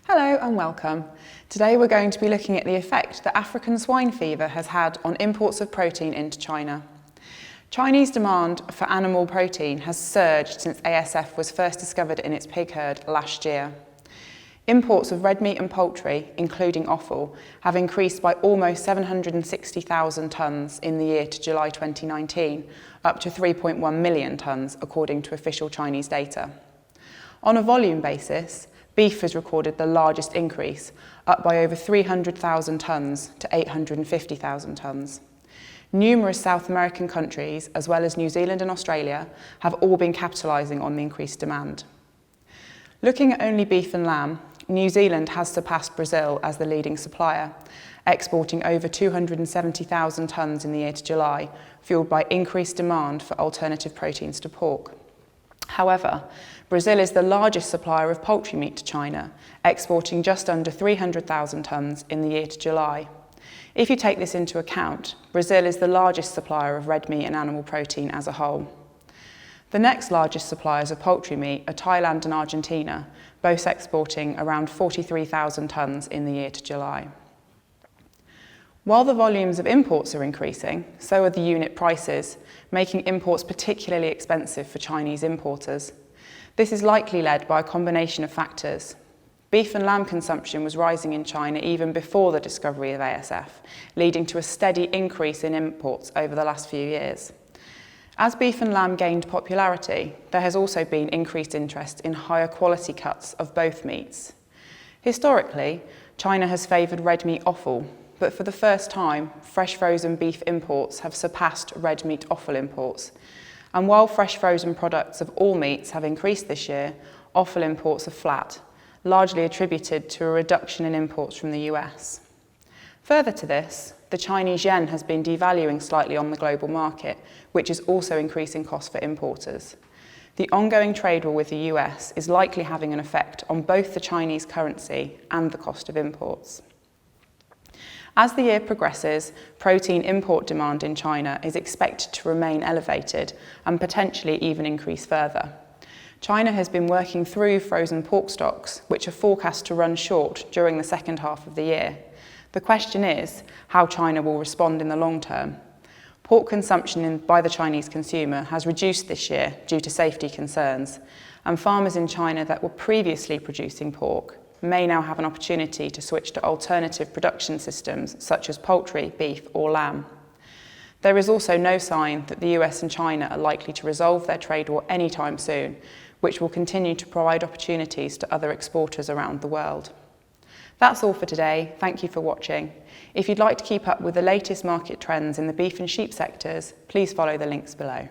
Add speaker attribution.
Speaker 1: Hello and welcome. Today we're going to be looking at the effect that African swine fever has had on imports of protein into China. Chinese demand for animal protein has surged since ASF was first discovered in its pig herd last year. Imports of red meat and poultry, including offal, have increased by almost 760,000 tonnes in the year to July 2019, up to 3.1 million tonnes according to official Chinese data. On a volume basis, beef has recorded the largest increase, up by over 300,000 tonnes to 850,000 tonnes. Numerous South American countries, as well as New Zealand and Australia, have all been capitalising on the increased demand. Looking at only beef and lamb, New Zealand has surpassed Brazil as the leading supplier, exporting over 270,000 tonnes in the year to July, fuelled by increased demand for alternative proteins to pork. However, Brazil is the largest supplier of poultry meat to China, exporting just under 300,000 tonnes in the year to July. If you take this into account, Brazil is the largest supplier of red meat and animal protein as a whole. The next largest suppliers of poultry meat are Thailand and Argentina, both exporting around 43,000 tonnes in the year to July. While the volumes of imports are increasing, so are the unit prices, making imports particularly expensive for Chinese importers. This is likely led by a combination of factors. Beef and lamb consumption was rising in China even before the discovery of ASF, leading to a steady increase in imports over the last few years. As beef and lamb gained popularity, there has also been increased interest in higher quality cuts of both meats. Historically, China has favoured red meat offal, but for the first time, fresh frozen beef imports have surpassed red meat offal imports. And while fresh frozen products of all meats have increased this year, offal imports are flat, largely attributed to a reduction in imports from the US. Further to this, the Chinese yuan has been devaluing slightly on the global market, which is also increasing costs for importers. The ongoing trade war with the US is likely having an effect on both the Chinese currency and the cost of imports. As the year progresses, protein import demand in China is expected to remain elevated and potentially even increase further. China has been working through frozen pork stocks, which are forecast to run short during the second half of the year. The question is how China will respond in the long term. Pork consumption by the Chinese consumer has reduced this year due to safety concerns, and farmers in China that were previously producing pork may now have an opportunity to switch to alternative production systems such as poultry, beef or lamb. There is also no sign that the US and China are likely to resolve their trade war anytime soon, which will continue to provide opportunities to other exporters around the world. That's all for today. Thank you for watching. If you'd like to keep up with the latest market trends in the beef and sheep sectors, please follow the links below.